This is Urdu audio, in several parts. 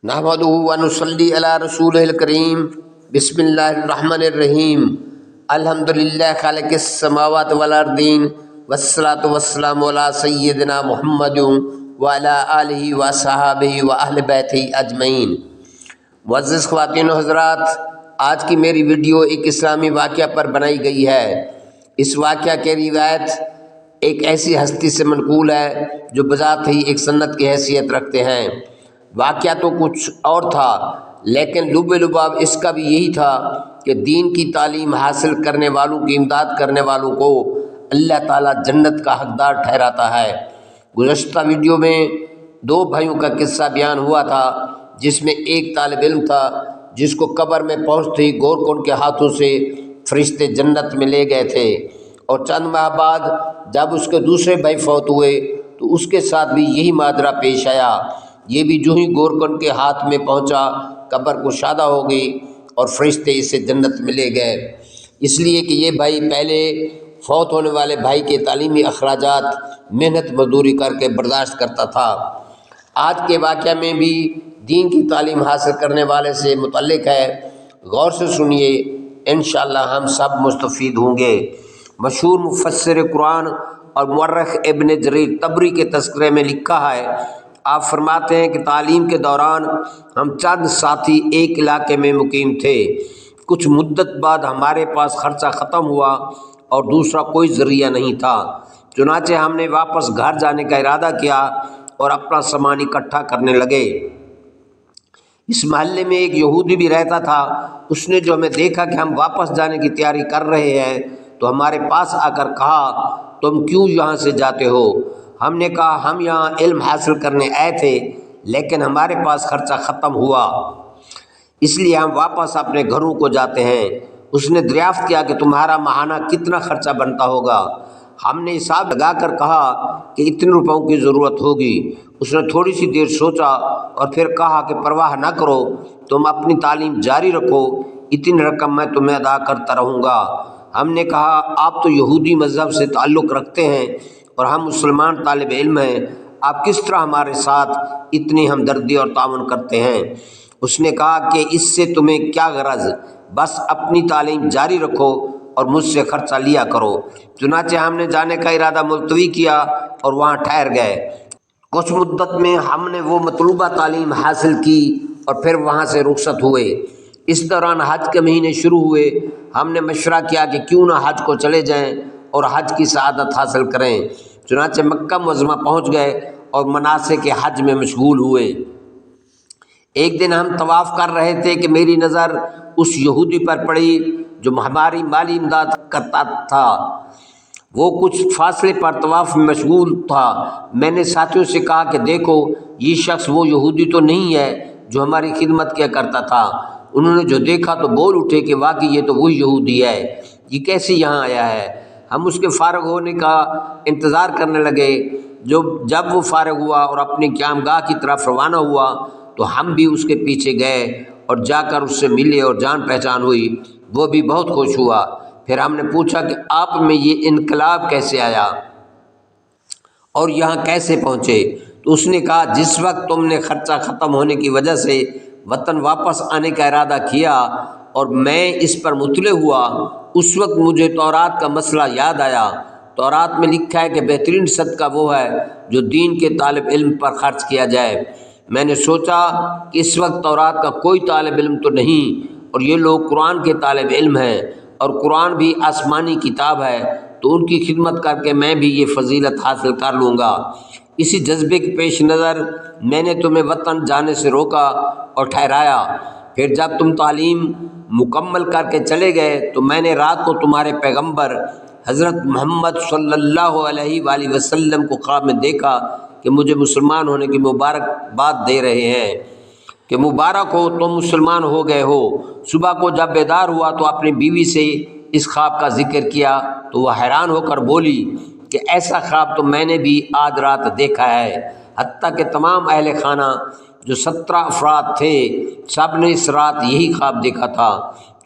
نحمدہ و نصلی علی رسولہ الکریم بسم اللہ الرحمن الرحیم الحمدللہ خالق السماوات والارضین والصلاة والسلام علی سیدنا محمد وعلی آلہ وصحابہ واہل بیتہ اجمعین۔ معزز خواتین و حضرات، آج کی میری ویڈیو ایک اسلامی واقعہ پر بنائی گئی ہے۔ اس واقعہ کی روایت ایک ایسی ہستی سے منقول ہے جو بذات ہی ایک سنت کی حیثیت رکھتے ہیں۔ واقعہ تو کچھ اور تھا، لیکن لب لباب اس کا بھی یہی تھا کہ دین کی تعلیم حاصل کرنے والوں کی امداد کرنے والوں کو اللہ تعالیٰ جنت کا حقدار ٹھہراتا ہے۔ گزشتہ ویڈیو میں دو بھائیوں کا قصہ بیان ہوا تھا، جس میں ایک طالب علم تھا جس کو قبر میں پہنچتے ہی گور کو ان کے ہاتھوں سے فرشتے جنت میں لے گئے تھے، اور چند ماہ بعد جب اس کے دوسرے بھائی فوت ہوئے تو اس کے ساتھ بھی یہی ماجرا پیش آیا۔ یہ بھی جو ہی گورکن کے ہاتھ میں پہنچا قبر کشادہ ہو گئی اور فرشتے اسے جنت میں لے گئے، اس لیے کہ یہ بھائی پہلے فوت ہونے والے بھائی کے تعلیمی اخراجات محنت مزدوری کر کے برداشت کرتا تھا۔ آج کے واقعہ میں بھی دین کی تعلیم حاصل کرنے والے سے متعلق ہے، غور سے سنیے، انشاءاللہ ہم سب مستفید ہوں گے۔ مشہور مفسر قرآن اور مورخ ابن جریر طبری کے تذکرے میں لکھا ہے، آپ فرماتے ہیں کہ تعلیم کے دوران ہم چند ساتھی ایک علاقے میں مقیم تھے۔ کچھ مدت بعد ہمارے پاس خرچہ ختم ہوا اور دوسرا کوئی ذریعہ نہیں تھا، چنانچہ ہم نے واپس گھر جانے کا ارادہ کیا اور اپنا سامان اکٹھا کرنے لگے۔ اس محلے میں ایک یہودی بھی رہتا تھا۔ اس نے جو ہمیں دیکھا کہ ہم واپس جانے کی تیاری کر رہے ہیں تو ہمارے پاس آ کر کہا، تم کیوں یہاں سے جاتے ہو؟ ہم نے کہا، ہم یہاں علم حاصل کرنے آئے تھے، لیکن ہمارے پاس خرچہ ختم ہوا، اس لیے ہم واپس اپنے گھروں کو جاتے ہیں۔ اس نے دریافت کیا کہ تمہارا ماہانہ کتنا خرچہ بنتا ہوگا؟ ہم نے حساب لگا کر کہا کہ اتنے روپوں کی ضرورت ہوگی۔ اس نے تھوڑی سی دیر سوچا اور پھر کہا کہ پرواہ نہ کرو، تم اپنی تعلیم جاری رکھو، اتنی رقم میں تمہیں ادا کرتا رہوں گا۔ ہم نے کہا، آپ تو یہودی مذہب سے تعلق رکھتے ہیں اور ہم مسلمان طالب علم ہیں، آپ کس طرح ہمارے ساتھ اتنی ہمدردی اور تعاون کرتے ہیں؟ اس نے کہا کہ اس سے تمہیں کیا غرض، بس اپنی تعلیم جاری رکھو اور مجھ سے خرچہ لیا کرو۔ چنانچہ ہم نے جانے کا ارادہ ملتوی کیا اور وہاں ٹھہر گئے۔ کچھ مدت میں ہم نے وہ مطلوبہ تعلیم حاصل کی اور پھر وہاں سے رخصت ہوئے۔ اس دوران حج کے مہینے شروع ہوئے۔ ہم نے مشورہ کیا کہ کیوں نہ حج کو چلے جائیں اور حج کی سعادت حاصل کریں۔ چنانچہ مکہ معظمہ پہنچ گئے اور مناسک حج میں مشغول ہوئے۔ ایک دن ہم طواف کر رہے تھے کہ میری نظر اس یہودی پر پڑی جو ہماری مالی امداد کرتا تھا۔ وہ کچھ فاصلے پر طواف میں مشغول تھا۔ میں نے ساتھیوں سے کہا کہ دیکھو، یہ شخص وہ یہودی تو نہیں ہے جو ہماری خدمت کیا کرتا تھا۔ انہوں نے جو دیکھا تو بول اٹھے کہ واقعی یہ تو وہی یہودی ہے، یہ کیسے یہاں آیا ہے؟ ہم اس کے فارغ ہونے کا انتظار کرنے لگے۔ جب وہ فارغ ہوا اور اپنی قیامگاہ کی طرف روانہ ہوا تو ہم بھی اس کے پیچھے گئے اور جا کر اس سے ملے اور جان پہچان ہوئی۔ وہ بھی بہت خوش ہوا۔ پھر ہم نے پوچھا کہ آپ میں یہ انقلاب کیسے آیا اور یہاں کیسے پہنچے؟ تو اس نے کہا، جس وقت تم نے خرچہ ختم ہونے کی وجہ سے وطن واپس آنے کا ارادہ کیا اور میں اس پر مطلع ہوا، اس وقت مجھے تورات کا مسئلہ یاد آیا۔ تورات میں لکھا ہے کہ بہترین صدقہ وہ ہے جو دین کے طالب علم پر خرچ کیا جائے۔ میں نے سوچا کہ اس وقت تورات کا کوئی طالب علم تو نہیں اور یہ لوگ قرآن کے طالب علم ہیں اور قرآن بھی آسمانی کتاب ہے، تو ان کی خدمت کر کے میں بھی یہ فضیلت حاصل کر لوں گا۔ اسی جذبے کے پیش نظر میں نے تمہیں وطن جانے سے روکا اور ٹھہرایا۔ پھر جب تم تعلیم مکمل کر کے چلے گئے تو میں نے رات کو تمہارے پیغمبر حضرت محمد صلی اللہ علیہ وآلہ وسلم کو خواب میں دیکھا کہ مجھے مسلمان ہونے کی مبارکباد دے رہے ہیں کہ مبارک ہو، تم مسلمان ہو گئے ہو۔ صبح کو جب بیدار ہوا تو اپنی بیوی سے اس خواب کا ذکر کیا تو وہ حیران ہو کر بولی کہ ایسا خواب تو میں نے بھی آج رات دیکھا ہے۔ حتیٰ کہ تمام اہل خانہ جو 17 افراد تھے، سب نے اس رات یہی خواب دیکھا تھا۔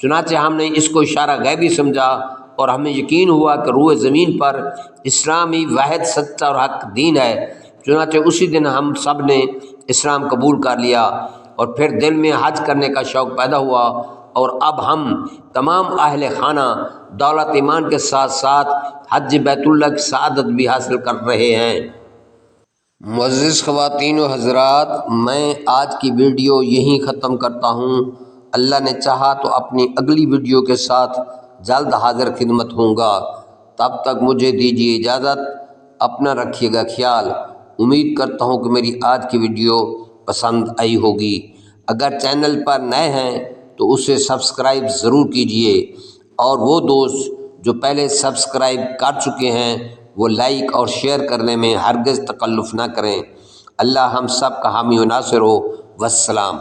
چنانچہ ہم نے اس کو اشارہ غیبی سمجھا اور ہمیں یقین ہوا کہ روئے زمین پر اسلام ہی واحد سچا اور حق دین ہے۔ چنانچہ اسی دن ہم سب نے اسلام قبول کر لیا اور پھر دل میں حج کرنے کا شوق پیدا ہوا، اور اب ہم تمام اہل خانہ دولت ایمان کے ساتھ ساتھ حج بیت اللہ کی سعادت بھی حاصل کر رہے ہیں۔ معزز خواتین و حضرات، میں آج کی ویڈیو یہیں ختم کرتا ہوں۔ اللہ نے چاہا تو اپنی اگلی ویڈیو کے ساتھ جلد حاضر خدمت ہوں گا۔ تب تک مجھے دیجیے اجازت، اپنا رکھیے گا خیال۔ امید کرتا ہوں کہ میری آج کی ویڈیو پسند آئی ہوگی۔ اگر چینل پر نئے ہیں تو اسے سبسکرائب ضرور کیجیے، اور وہ دوست جو پہلے سبسکرائب کر چکے ہیں وہ لائک اور شیئر کرنے میں ہرگز تکلف نہ کریں۔ اللہ ہم سب کا حامی و ناصر ہو۔ والسلام۔